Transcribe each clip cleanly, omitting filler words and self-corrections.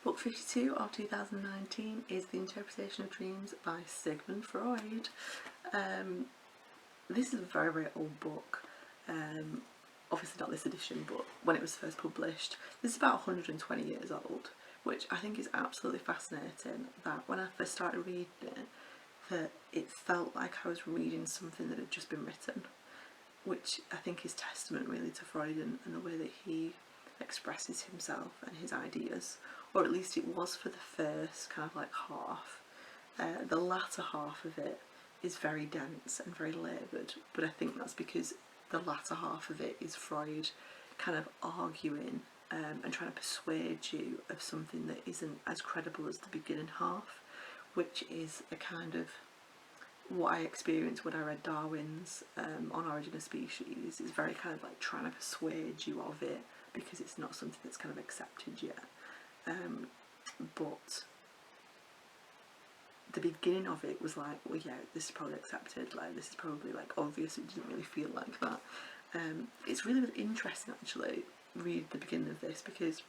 Book 52 of 2019 is The Interpretation of Dreams by Sigmund Freud. This is a very, very old book. Obviously not this edition, but when it was first published. This is about 120 years old, which I think is absolutely fascinating, that when I first started reading it, that it felt like I was reading something that had just been written, which I think is testament really to Freud and the way that he expresses himself and his ideas, or at least it was for the first kind of like half. The latter half of it is very dense and very laboured, but I think that's because the latter half of it is Freud kind of arguing and trying to persuade you of something that isn't as credible as the beginning half, which is a kind of what I experienced when I read Darwin's On Origin of Species. Is very kind of like trying to persuade you of it because it's not something that's kind of accepted yet. But the beginning of it was like, well, yeah, this is probably accepted, like this is probably like obvious. It didn't really feel like that. It's really, really interesting actually read the beginning of this, because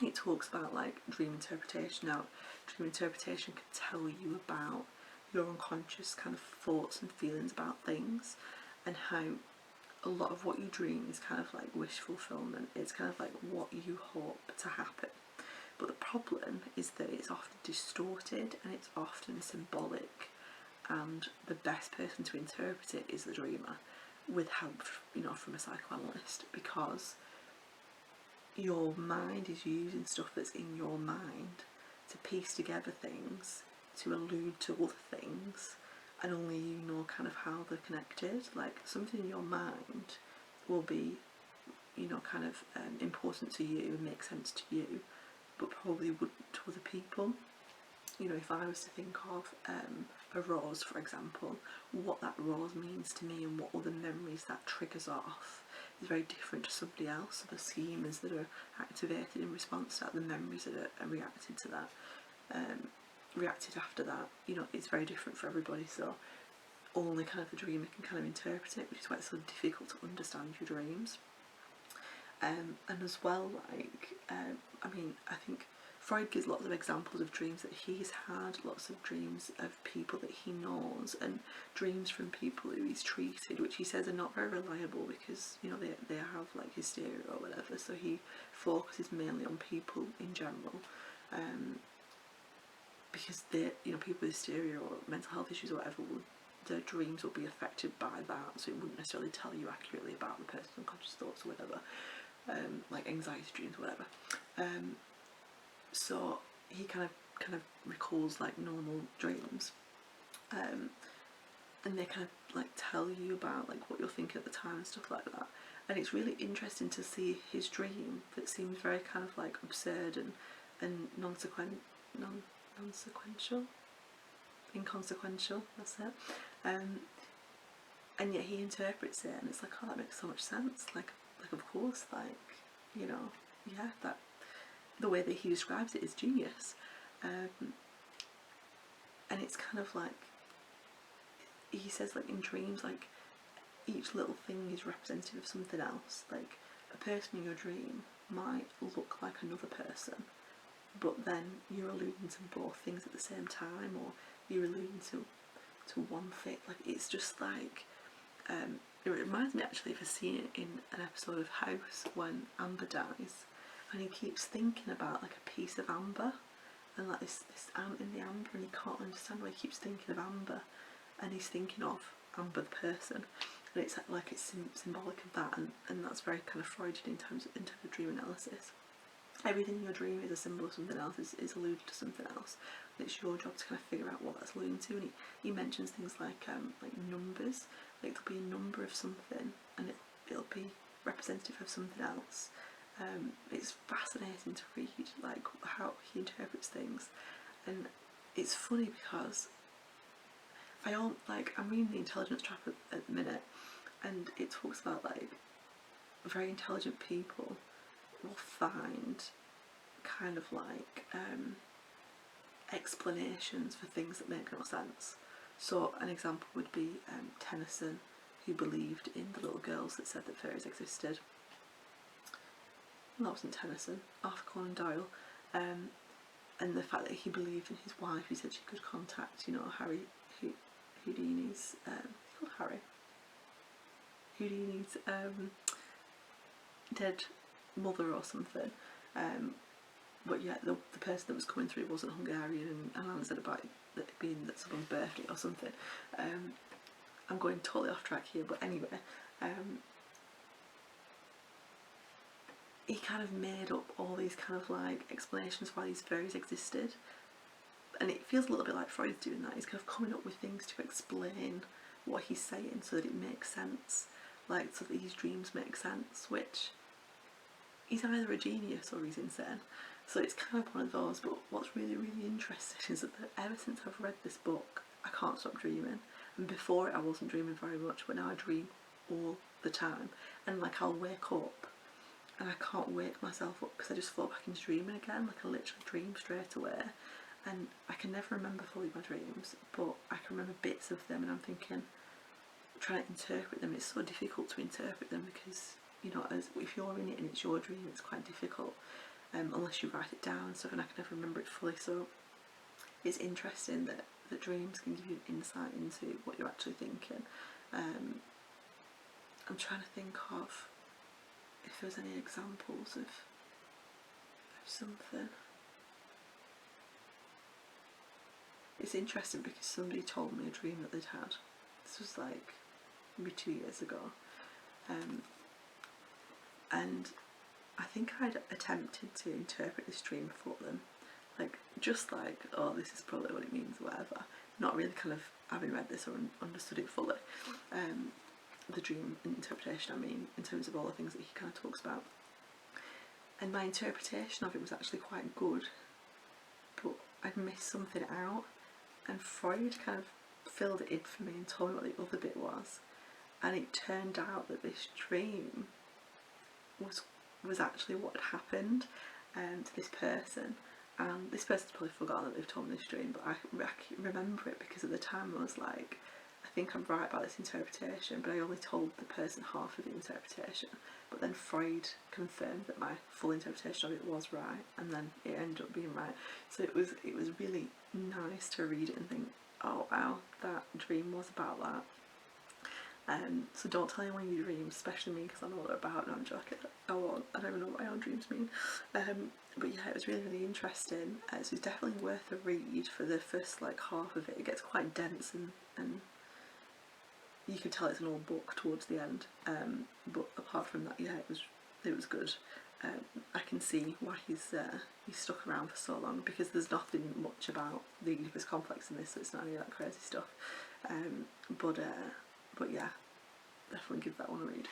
it talks about like dream interpretation. Now, dream interpretation can tell you about your unconscious kind of thoughts and feelings about things, and how a lot of what you dream is kind of like wish fulfillment. It's kind of like what you hope to happen. But the problem is that it's often distorted and it's often symbolic, and the best person to interpret it is the dreamer, with help, you know, from a psychoanalyst, because your mind is using stuff that's in your mind to piece together things, to allude to other things, and only you know kind of how they're connected. Like something in your mind will be, you know, kind of important to you and make sense to you, but probably wouldn't to other people. You know, if I was to think of a rose, for example, what that rose means to me and what other memories that triggers off is very different to somebody else. So the schemas that are activated in response to that, the memories that are reacted to that, reacted after that, you know, it's very different for everybody. So only kind of the dreamer can kind of interpret it, which is why it's so difficult to understand your dreams. And as well, like, I mean, I think Freud gives lots of examples of dreams that he's had, lots of dreams of people that he knows, and dreams from people who he's treated, which he says are not very reliable because, you know, they have like hysteria or whatever, so he focuses mainly on people in general, because they, you know, people with hysteria or mental health issues or whatever, their dreams will be affected by that, so it wouldn't necessarily tell you accurately about the person's unconscious thoughts or whatever. Like anxiety dreams or whatever. So he kind of recalls like normal dreams, and they kind of like tell you about like what you're thinking at the time and stuff like that. And it's really interesting to see his dream that seems very kind of like absurd and inconsequential. That's it. And yet he interprets it, and it's like, oh, that makes so much sense. Like of course, like, you know, yeah, that the way that he describes it is genius. And it's kind of like, he says like in dreams, like each little thing is representative of something else. Like a person in your dream might look like another person, but then you're alluding to both things at the same time, or you're alluding to one thing. Like it's just like, it reminds me actually of a scene in an episode of House when Amber dies, and he keeps thinking about like a piece of amber, and like this ant in the amber, and he can't understand why he keeps thinking of Amber, and he's thinking of Amber the person, and it's like it's symbolic of that, and that's very kind of Freudian in terms of dream analysis. Everything in your dream is a symbol of something else, is alluded to something else, and it's your job to kind of figure out what that's alluding to. And he mentions things like numbers, like there'll be a number of something and it'll be representative of something else. It's fascinating to read like how he interprets things, and it's funny because I'm reading The Intelligence Trap at the minute, and it talks about like very intelligent people will find kind of like explanations for things that make no sense. So an example would be Tennyson, who believed in the little girls that said that fairies existed. That wasn't Tennyson, Arthur Conan Doyle. and the fact that he believed in his wife, he said she could contact, you know, Houdini's, he's called Harry, Houdini's dead mother or something. But yeah, the person that was coming through wasn't Hungarian, and Alan said about it being that someone's birthday or something. I'm going totally off track here, but anyway, he kind of made up all these kind of like explanations why these fairies existed, and it feels a little bit like Freud's doing that. He's kind of coming up with things to explain what he's saying so that it makes sense, like so that his dreams make sense, which he's either a genius or he's insane. So it's kind of one of those, but what's really, really interesting is that ever since I've read this book, I can't stop dreaming. And before it I wasn't dreaming very much, but now I dream all the time. And like I'll wake up and I can't wake myself up because I just fall back into dreaming again. Like I literally dream straight away. And I can never remember fully my dreams, but I can remember bits of them, and I'm thinking, trying to interpret them, it's so difficult to interpret them because, you know, as if you're in it and it's your dream, it's quite difficult. Unless you write it down and stuff, and I can never remember it fully. So it's interesting that dreams can give you an insight into what you're actually thinking. I'm trying to think of if there's any examples of something. It's interesting because somebody told me a dream that they'd had. This was like maybe 2 years ago, and I think I'd attempted to interpret this dream for them, like just like, oh, this is probably what it means, whatever, not really kind of having read this or understood it fully. The dream interpretation, I mean, in terms of all the things that he kind of talks about, and my interpretation of it was actually quite good, but I'd missed something out, and Freud kind of filled it in for me and told me what the other bit was, and it turned out that this dream was actually what had happened to this person, and this person's probably forgotten that they've told me this dream, but I remember it because at the time I was like, I think I'm right about this interpretation, but I only told the person half of the interpretation. But then Freud confirmed that my full interpretation of it was right, and then it ended up being right. So it was really nice to read it and think, oh wow, that dream was about that. So don't tell anyone your dreams, especially me, because I know what they're about. No, I'm joking. I won't. I don't even know what my own dreams mean. But yeah, it was really, really interesting. So it's definitely worth a read for the first like half of it. It gets quite dense and you can tell it's an old book towards the end. But apart from that, yeah, it was good. I can see why he's stuck around for so long, because there's nothing much about the Oedipus complex in this, so it's not any of that crazy stuff. But yeah, definitely give that one a read.